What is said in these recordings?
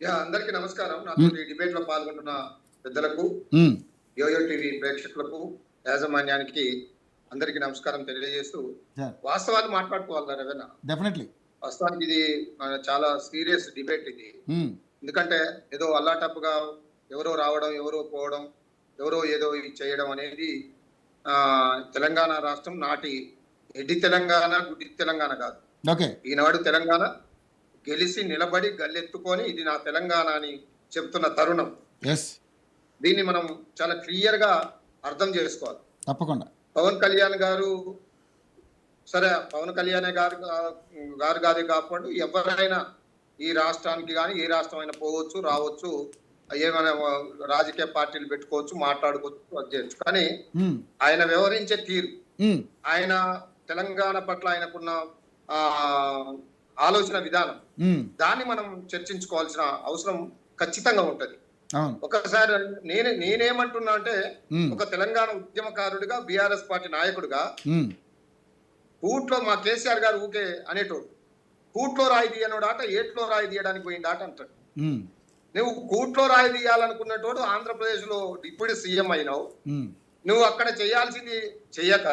అందరికీ నమస్కారం. నాతో ఈ డిబేట్ లో పాల్గొంటున్న పెద్దలకు, హ్మ్. యోయో టీవీ ప్రేక్షకులకు, యాజమాన్యానికి అందరికీ నమస్కారం తెలియజేస్తూ, సార్ వాస్తవాలు మాట్లాడుకోవాలి రవీణ. డెఫినెట్లీ. వాస్తవానికి ఇది చాలా సీరియస్ డిబేట్ ఇది. హ్మ్. ఎందుకంటే ఏదో అల్లాటప్పుగా ఎవరో రావడం, ఎవరో పోవడం, ఎవరో ఏదో ఇది చేయడం అనేది తెలంగాణ రాష్ట్రం నాటి ఎడ్డి తెలంగాణ, గుడ్డి తెలంగాణ కాదు. ఓకే. ఈనాడు తెలంగాణ గెలిచి నిలబడి గల్లెత్తుకొని ఇది నా తెలంగాణ అని చెప్తున్న తరుణం. ఎస్. దీన్ని మనం చాలా క్లియర్ గా అర్థం చేసుకోవాలి. తప్పకుండా. పవన్ కళ్యాణ్ గారు, సరే పవన్ కళ్యాణ్ గారు కాదే కాకుండా ఎవరైనా ఈ రాష్ట్రానికి కానీ ఏ రాష్ట్రం అయినా పోవచ్చు, రావచ్చు, ఏమైనా రాజకీయ పార్టీలు పెట్టుకోవచ్చు, మాట్లాడుకోవచ్చు, అది చేయొచ్చు. కానీ ఆయన వ్యవహరించే తీరు, ఆయన తెలంగాణ పట్ల ఆయనకున్న ఆలోచన విధానం, దాన్ని మనం చర్చించుకోవాల్సిన అవసరం ఖచ్చితంగా ఉంటది. ఒకసారి నేనేమంటున్నా అంటే, ఒక తెలంగాణ ఉద్యమకారుడిగా, బీఆర్ఎస్ పార్టీ నాయకుడిగా, కూట్లో మా కేసీఆర్ గారు ఊకే అనేటోడు, కూట్లో రాయి తీయనోడాట ఏట్లో రాయి తీయడానికి పోయిందాట అంటాడు. నువ్వు కూట్లో రాయి తీయాలనుకున్నటోడు ఆంధ్రప్రదేశ్ లో డిప్యూటీ సీఎం అయినావు. నువ్వు అక్కడ చేయాల్సింది చెయ్యక,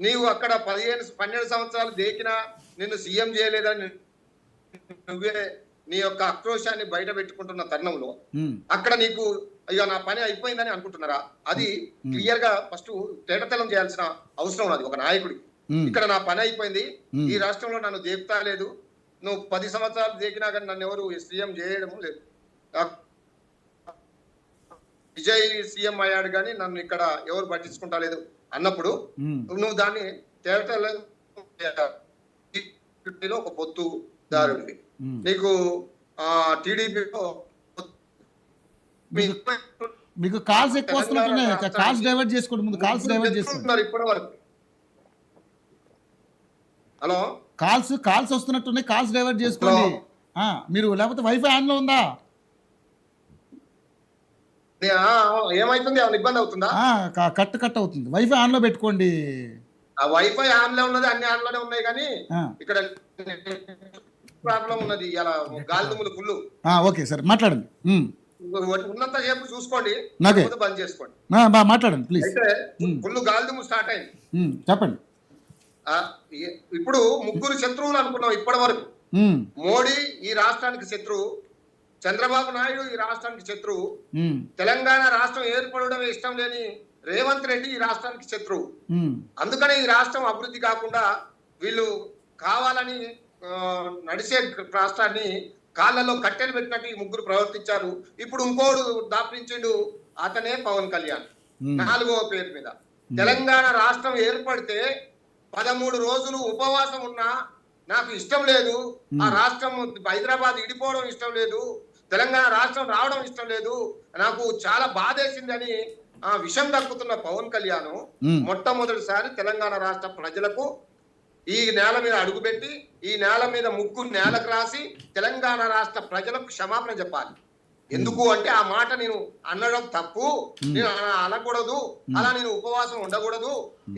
నీవు అక్కడ 12 సంవత్సరాలు దేకినా నిన్ను సీఎం చేయలేదని నువ్వే నీ యొక్క ఆక్రోశాన్ని బయట పెట్టుకుంటున్న తరుణంలో అక్కడ నీకు అయ్యో నా పని అయిపోయిందని అనుకుంటున్నారా? అది క్లియర్ గా ఫస్ట్ తేటతెల్లం చేయాల్సిన అవసరం ఉన్నది ఒక నాయకుడికి. ఇక్కడ నా పని అయిపోయింది, ఈ రాష్ట్రంలో నన్ను దేపుతా లేదు, నువ్వు 10 సంవత్సరాలు దేకినా కానీ నన్ను ఎవరు సీఎం చేయడం లేదు, విజయ్ సీఎం అయ్యాడు కానీ నన్ను ఇక్కడ ఎవరు పట్టించుకుంటా లేదు అన్నప్పుడు నువ్వు దాన్ని తేటతెల్లం ఒక పొత్తుదారుడివి. నీకు టీడీపీలో మీకు కాల్స్ ఎక్కువ వస్తున్నట్టున్నాయి. కాల్స్ డైవర్ట్ చేసుకోండి, ముందు కాల్స్ డైవర్ట్ చేసుకోండి. ఇప్పటి వరకు హలో కాల్స్ వస్తున్నట్టున్నాయి, కాల్స్ డైవర్ట్ చేసుకోండి మీరు. లేకపోతే వైఫై ఆన్ లో ఉందా? ఏమైతుంది? ఏమైనా ఇబ్బంది అవుతుందా? కట్ అవుతుంది. వైఫై ఆన్ లో పెట్టుకోండి. ఆ వైఫై ఆన్ లో ఉన్నది, అన్ని ఆన్ లోనే ఉన్నాయి, కానీ ఇక్కడ ప్రాబ్లం ఉన్నది. ఇలా గాలిదుములు ఫుల్. ఓకే సార్, మాట్లాడండి. ఉన్నంత సేపు చూసుకోండి, బంద్ చేసుకోండి, మాట్లాడండి ప్లీజ్. అయితే ఫుల్ గాలిదుము స్టార్ట్ అయింది. చెప్పండి. ఇప్పుడు ముగ్గురు శత్రువులు అనుకున్నాం ఇప్పటి వరకు. మోడీ ఈ రాష్ట్రానికి శత్రువు, చంద్రబాబు నాయుడు ఈ రాష్ట్రానికి శత్రువు, తెలంగాణ రాష్ట్రం ఏర్పడడమే ఇష్టం లేని రేవంత్ రెడ్డి ఈ రాష్ట్రానికి శత్రువు. అందుకనే ఈ రాష్ట్రం అభివృద్ధి కాకుండా వీళ్ళు కావాలని నడిచే రాష్ట్రాన్ని కాళ్ళలో కట్టెలు పెట్టినట్టు ఈ ముగ్గురు ప్రవర్తించారు. ఇప్పుడు ఇంకోడు దాపించిండు, అతనే పవన్ కళ్యాణ్. 4వ పేరు మీద తెలంగాణ రాష్ట్రం ఏర్పడితే 13 రోజులు ఉపవాసం ఉన్నా నాకు ఇష్టం లేదు, ఆ రాష్ట్రం హైదరాబాద్ ఇడిపోవడం ఇష్టం లేదు, తెలంగాణ రాష్ట్రం రావడం ఇష్టం లేదు, నాకు చాలా బాధేసిందని విషం దక్కుతున్న పవన్ కళ్యాణ్ మొట్టమొదటిసారి తెలంగాణ రాష్ట్ర ప్రజలకు ఈ నేల మీద అడుగుపెట్టి, ఈ నేల మీద ముగ్గు నేలకు రాసి తెలంగాణ రాష్ట్ర ప్రజలకు క్షమాపణ చెప్పాలి. ఎందుకు అంటే ఆ మాట నేను అనడం తప్పు, నేను అనకూడదు, అలా నేను ఉపవాసం ఉండకూడదు.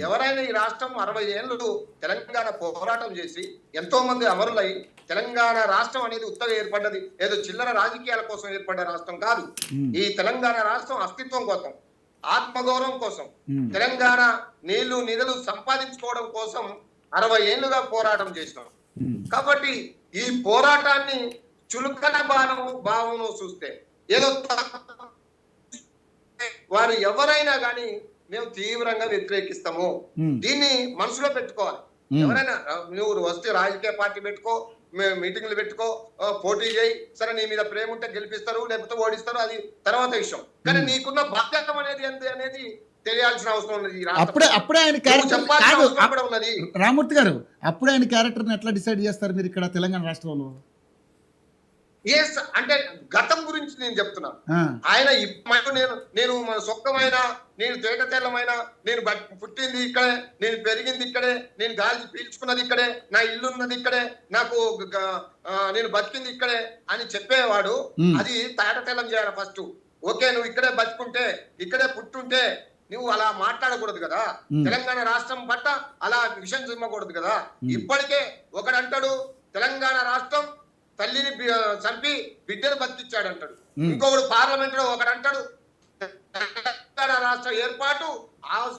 ఎవరైనా ఈ రాష్ట్రం 60 ఏళ్ళు తెలంగాణ పోరాటం చేసి ఎంతో మంది అమరులై తెలంగాణ రాష్ట్రం అనేది ఉత్తగా ఏర్పడ్డది, ఏదో చిల్లర రాజకీయాల కోసం ఏర్పడ్డ రాష్ట్రం కాదు. ఈ తెలంగాణ రాష్ట్రం అస్తిత్వం కోసం, ఆత్మగౌరవం కోసం, తెలంగాణ నీళ్లు నిధులు సంపాదించుకోవడం కోసం 60 ఏళ్లుగా పోరాటం చేసినాం. కాబట్టి ఈ పోరాటాన్ని చులకన భావము చూస్తే ఏదో వారు ఎవరైనా కానీ మేము తీవ్రంగా వ్యతిరేకిస్తాము. దీన్ని మనసులో పెట్టుకోవాలి. ఎవరైనా నువ్వు వస్తే రాజకీయ పార్టీ పెట్టుకో, మీటింగ్లు పెట్టుకో, పోటీ చేయి, సరే నీ మీద ప్రేమ ఉంటే గెలిపిస్తారు, లేకపోతే ఓడిస్తారు, అది తర్వాత విషయం. కానీ నీకున్న బాధ్యత అనేది ఏంటి అనేది తెలియాల్సిన అవసరం ఉన్నది. అప్పుడే ఆయన క్యారెక్టర్ ఉన్నది. రామూర్తి గారు, అప్పుడే ఆయన క్యారెక్టర్ ఎట్లా డిసైడ్ చేస్తారు మీరు ఇక్కడ తెలంగాణ రాష్ట్రంలో? అంటే గతం గురించి నేను చెప్తున్నా. ఆయన నేను సొక్కమైన, నేను తేటతెల్లమైన, నేను పుట్టింది ఇక్కడే, నేను పెరిగింది ఇక్కడే, నేను గాలి పీల్చుకున్నది ఇక్కడే, నా ఇల్లు ఉన్నది ఇక్కడే, నాకు నేను బతికింది ఇక్కడే అని చెప్పేవాడు. అది తేటతెల్లం చేయాలి ఫస్ట్. ఓకే, నువ్వు ఇక్కడే బతుకుంటే, ఇక్కడే పుట్టుంటే నువ్వు అలా మాట్లాడకూడదు కదా, తెలంగాణ రాష్ట్రం పట్ల అలా విషయం చిమ్మకూడదు కదా. ఇప్పటికే ఒకడంటాడు తెలంగాణ రాష్ట్రం తల్లిని చంపి బిడ్డను బతికిచ్చాడు అంటాడు. ఇంకొకడు పార్లమెంట్ లో ఒకడు అంటాడు తెలంగాణ రాష్ట్ర ఏర్పాటు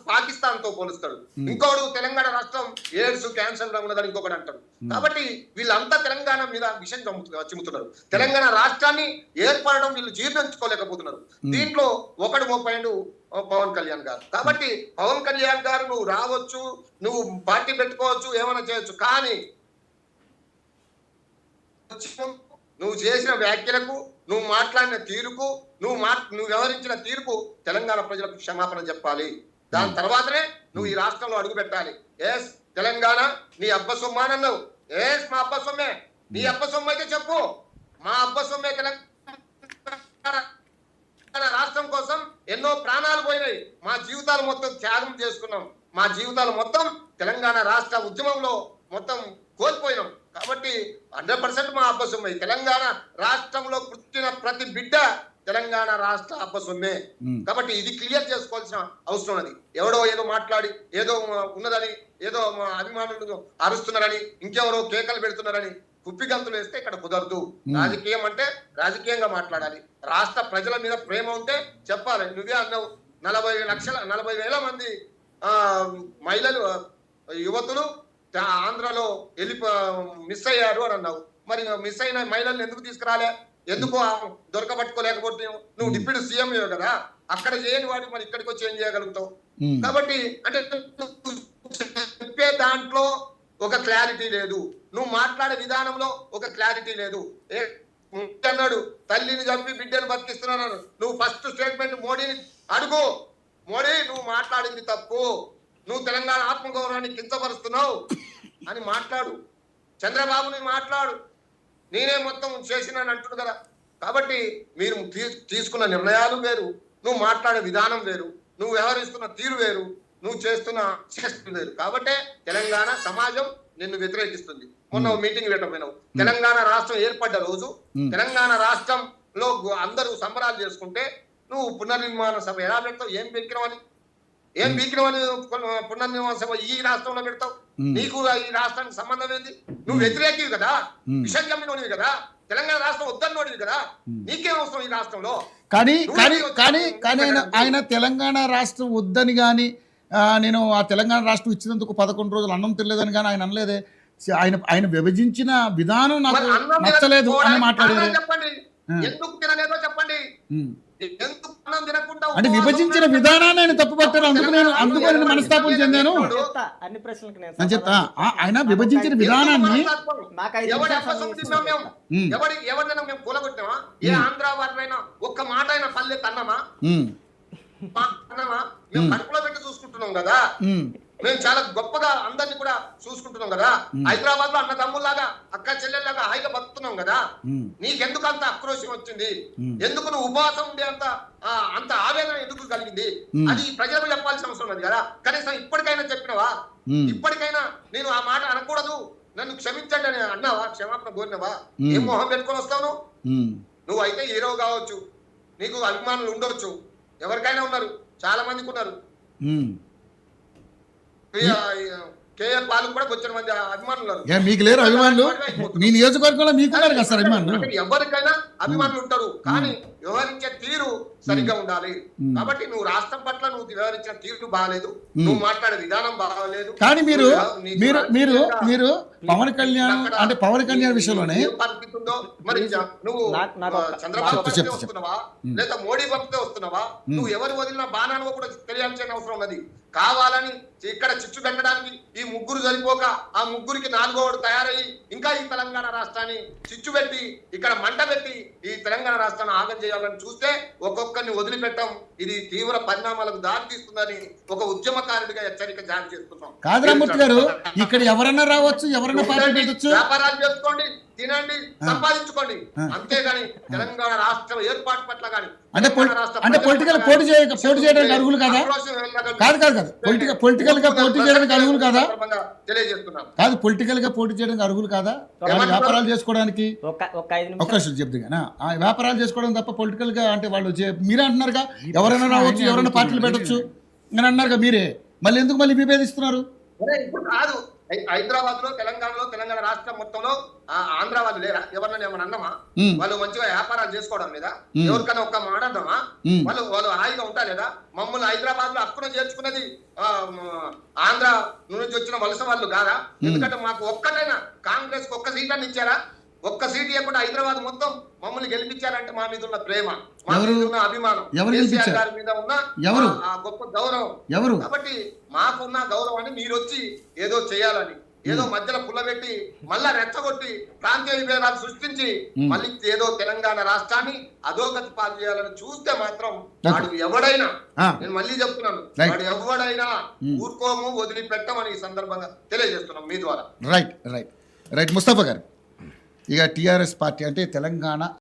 పాకిస్తాన్ తో పోలుస్తాడు. ఇంకొకడు తెలంగాణ రాష్ట్రం ఎయిడ్స్ క్యాన్సర్ ఉన్నదని ఇంకొకటి అంటాడు. కాబట్టి వీళ్ళంతా తెలంగాణ మీద విషయం చిమ్ముతున్నారు. తెలంగాణ రాష్ట్రాన్ని ఏర్పడడం వీళ్ళు జీర్ణించుకోలేకపోతున్నారు. దీంట్లో ఒకడు 32 పవన్ కళ్యాణ్ గారు. కాబట్టి పవన్ కళ్యాణ్ గారు నువ్వు రావచ్చు, నువ్వు పార్టీ పెట్టుకోవచ్చు, ఏమైనా చేయొచ్చు, కానీ నువ్వు చేసిన వ్యాఖ్యలకు, నువ్వు మాట్లాడిన తీరుకు, నువ్వు వ్యవహరించిన తీరుకు తెలంగాణ ప్రజలకు క్షమాపణ చెప్పాలి. దాని తర్వాతనే నువ్వు ఈ రాష్ట్రంలో అడుగు పెట్టాలి. ఎస్ తెలంగాణ నీ అబ్బ సొమ్మానన్నావు, ఎస్ మా అబ్బ సొమ్మే, నీ అబ్బ సొమ్ము అయితే చెప్పు, మా అబ్బ సొమ్మే. తెలంగాణ రాష్ట్రం కోసం ఎన్నో ప్రాణాలు పోయినాయి, మా జీవితాలు మొత్తం త్యాగం చేసుకున్నాం, మా జీవితాలు మొత్తం తెలంగాణ రాష్ట్ర ఉద్యమంలో మొత్తం కోల్పోయినాం. కాబట్టి 100% మా అబ్బ సొమ్మే. తెలంగాణ రాష్ట్రంలో పుట్టిన ప్రతి బిడ్డ తెలంగాణ రాష్ట్ర అబ్బ సొమ్మే. కాబట్టి ఇది క్లియర్ చేసుకోవాల్సిన అవసరం ఉన్నది. ఎవడో ఏదో మాట్లాడి ఏదో ఉన్నదని, ఏదో అభిమానులు అరుస్తున్నారని, ఇంకెవరో కేకలు పెడుతున్నారని కుప్పిగంతులు వేస్తే ఇక్కడ కుదరదు. రాజకీయం అంటే రాజకీయంగా మాట్లాడాలి. రాష్ట్ర ప్రజల మీద ప్రేమ ఉంటే చెప్పాలి. నువ్వే అన్నావు 40,000 మంది మహిళలు, యువతులు ఆంధ్రలో మిస్ అయ్యారు అని అన్నావు. మరి మిస్ అయిన మహిళల్ని ఎందుకు తీసుకురాలే? ఎందుకు దొరకబట్టుకోలేకపోతే? నువ్వు డిప్యూటీ సీఎం కదా, అక్కడ చేయని వాటి మరి ఇక్కడికి వచ్చి ఏం చేయగలుగుతావు? కాబట్టి అంటే చెప్పే దాంట్లో ఒక క్లారిటీ లేదు, నువ్వు మాట్లాడే విధానంలో ఒక క్లారిటీ లేదు. అన్నాడు తల్లిని చంపి బిడ్డను బతికిస్తున్నాను. నువ్వు ఫస్ట్ స్టేట్మెంట్ మోడీని అడుగు, మోడీ నువ్వు మాట్లాడింది తప్పు, నువ్వు తెలంగాణ ఆత్మగౌరవాన్ని కించపరుస్తున్నావు అని మాట్లాడు. చంద్రబాబుని మాట్లాడు, నేనే మొత్తం చేసినాను అంటుడు కదా. కాబట్టి మీరు తీసుకున్న నిర్ణయాలు వేరు, నువ్వు మాట్లాడే విధానం వేరు, నువ్వు వ్యవహరిస్తున్న తీరు వేరు, నువ్వు చేస్తున్న వేరు. కాబట్టి తెలంగాణ సమాజం నిన్ను వ్యతిరేకిస్తుంది. మొన్న మీటింగ్ పెట్టకపోయినావు. తెలంగాణ రాష్ట్రం ఏర్పడ్డ రోజు తెలంగాణ రాష్ట్రంలో అందరూ సంబరాలు చేసుకుంటే నువ్వు పునర్నిర్మాణ సభ ఎలా పెడతావు? ఏం బీకినవని పునర్నిర్మాణ సభ ఈ రాష్ట్రంలో పెడతావు? నీకు ఈ రాష్ట్రానికి సంబంధం ఏంది? నువ్వు వ్యతిరేకివి కదా, విషయం కమ్మినోడివి కదా, తెలంగాణ రాష్ట్రం వద్దన్నోడివి కదా, నీకేం అవసరం ఈ రాష్ట్రంలో? కానీ ఆయన తెలంగాణ రాష్ట్రం వద్దని కానీ, నేను ఆ తెలంగాణ రాష్ట్రం ఇచ్చినందుకు 11 రోజులు అన్నం తినలేదని కానీ ఆయన అనలేదే. ఆయన విభజించిన విధానం నాకు నచ్చలేదు అని మాట్లాడారు. చెప్పండి, ఎందుకు తినలేదో చెప్పండి. అంటే విభజించిన విధానాన్ని ఆయన తప్పుపట్టారు, అందుకు నేను మనస్తాపం చెందాను అని చెప్తా. ఆయన విభజించిన విధానాన్ని ఎవరినైనా మేము కూలగొట్టినామా? ఏ ఆంధ్ర వారినైనా ఒక్క మాట అయినా పల్లె తన్నామా? మేము కడుపులో పెట్టి చూసుకుంటున్నాం కదా, మేము చాలా గొప్పగా అందరినీ కూడా చూసుకుంటున్నాం కదా. హైదరాబాద్ లో అన్న తమ్ముల్లాగా అక్క చెల్లెల్లాగా హాయిగా బతుకుతున్నాం కదా. నీకెందుకు అంత ఆక్రోశం వచ్చింది? ఎందుకు నువ్వు ఉపవాసం ఉండే అంత ఆవేదన ఎందుకు కలిగింది? అది ప్రజలకు చెప్పాల్సిన అవసరం ఉంది కదా. కనీసం ఇప్పటికైనా చెప్పినవా? ఇప్పటికైనా నేను ఆ మాట అనకూడదు, నన్ను క్షమించండి అని అన్నావా? క్షమాపణ కోరినవా? ఏం మొహం పెట్టుకొని వస్తావు? నువ్వు అయితే హీరో కావచ్చు, నీకు అభిమానులు ఉండవచ్చు, ఎవరికైనా ఉన్నారు, చాలా మందికి ఉన్నారు. కేఎల్ పాలకు కూడా వచ్చిన మంది అభిమానులు. మీకు లేరు అభిమానులు? మీ నియోజకవర్గంలో మీకున్నారు కదా సార్ అభిమానులు? ఎవరికైనా అభిమానులు ఉంటారు, కానీ వ్యవహరించే తీరు సరిగ్గా ఉండాలి. కాబట్టి నువ్వు రాష్ట్రం పట్ల నువ్వు వ్యవహరించిన తీరు బాగాలేదు, నువ్వు మాట్లాడే విధానం బాగాలేదు. కానీ మీరు పవన్ కళ్యాణ్ అంటే పవన్ కళ్యాణ్ విషయంలోనే మరి నువ్వు చంద్రబాబు వస్తున్నావా లేదా మోడీ పంపితే వస్తున్నావా? నువ్వు ఎవరు వదిలిన బాణాన్ని కూడా తెలియాల్సిన అవసరం ఉన్నది. కావాలని ఇక్కడ చిచ్చు పెట్టడానికి ఈ ముగ్గురు సరిపోక ఆ ముగ్గురికి 4వ తయారయ్యి ఇంకా ఈ తెలంగాణ రాష్ట్రాన్ని చిచ్చు పెట్టి ఇక్కడ మంట పెట్టి ఈ తెలంగాణ రాష్ట్రాన్ని ఆగం చేయాలని చూస్తే ఒక్కొక్కరిని వదిలిపెట్టం. ఇది తీవ్ర పరిణామాలకు దారి తీస్తుందని ఒక ఉద్యమకారుడిగా హెచ్చరిక జారీ చేస్తున్నాం. కాదరామూర్తి గారు, ఇక్కడ ఎవరన్నా రావచ్చు, ఎవరన్నా పార్టీ పెట్టొచ్చు, వ్యాపారాలు చేసుకోండి, తినండి, సంపాదించుకోండి, అంతేగాని తెలంగాణ రాష్ట్రం ఏర్పాటు పట్ల కానీ అంటే పొలిటికల్ పోటీ చేయడానికి అర్హులు కదా? కాదు పొలిటికల్ గా పోటీ చేయడానికి అర్హులు కదా? తెలియజేస్తున్నాం. కాదు, పొలిటికల్ గా పోటీ చేయడానికి అర్హులు కాదా? వ్యాపారాలు చేసుకోవడానికి ఒక్క చెప్తున్నా, వ్యాపారాలు చేసుకోవడం తప్ప పొలిటికల్ గా అంటే వాళ్ళు మీరే అంటున్నారుగా ఎవరైనా రావచ్చు, ఎవరైనా పార్టీలు పెట్టచ్చు అని అన్నారుగా మీరే. మళ్ళీ ఎందుకు విభేదిస్తున్నారు? ఇప్పుడు కాదు, హైదరాబాద్ లో తెలంగాణ రాష్ట్రం మొత్తంలో ఆంధ్ర వాళ్ళు లేరా? ఎవరన్నా ఏమన్నా అన్నమా? వాళ్ళు మంచిగా వ్యాపారాలు చేసుకోవడం లేదా? ఎవరికైనా ఒక్క మాట్లాడదామా? వాళ్ళు హాయిగా ఉంటా లేదా? మమ్మల్ని హైదరాబాద్ లో అక్కడ చేర్చుకున్నది ఆంధ్ర నుంచి వచ్చిన వలస వాళ్ళు కాదా? ఎందుకంటే మాకు ఒక్కటైనా కాంగ్రెస్ ఒక్క సీట్ అని ఇచ్చారా? ఒక్క సీట్ ఇవ్వకుండా హైదరాబాద్ మొత్తం మమ్మల్ని గెలిపించారంటే మా మీద ఉన్న ప్రేమ, మా మీద ఉన్న అభిమానం, కేసీఆర్ గారి మీద ఉన్న ఆ గొప్ప గౌరవం. కాబట్టి మాకున్న గౌరవాన్ని మీరు వచ్చి ఏదో చేయాలని, ఏదో మధ్యలో పుల్లబెట్టి మళ్ళా రెచ్చగొట్టి ప్రాంతీయ విభేదాలు సృష్టించి మళ్ళీ ఏదో తెలంగాణ రాష్ట్రాన్ని అధోగతి పాలు చేయాలని చూస్తే మాత్రం వాడు ఎవడైనా, నేను మళ్ళీ చెప్తున్నాను, వాడు ఎవడైనా ఊరుకోము, వదిలిపెట్టమని ఈ సందర్భంగా తెలియజేస్తున్నాం మీ ద్వారా. రైట్ ముస్తఫా గారు, ఇక టీఆర్ఎస్ పార్టీ అంటే తెలంగాణ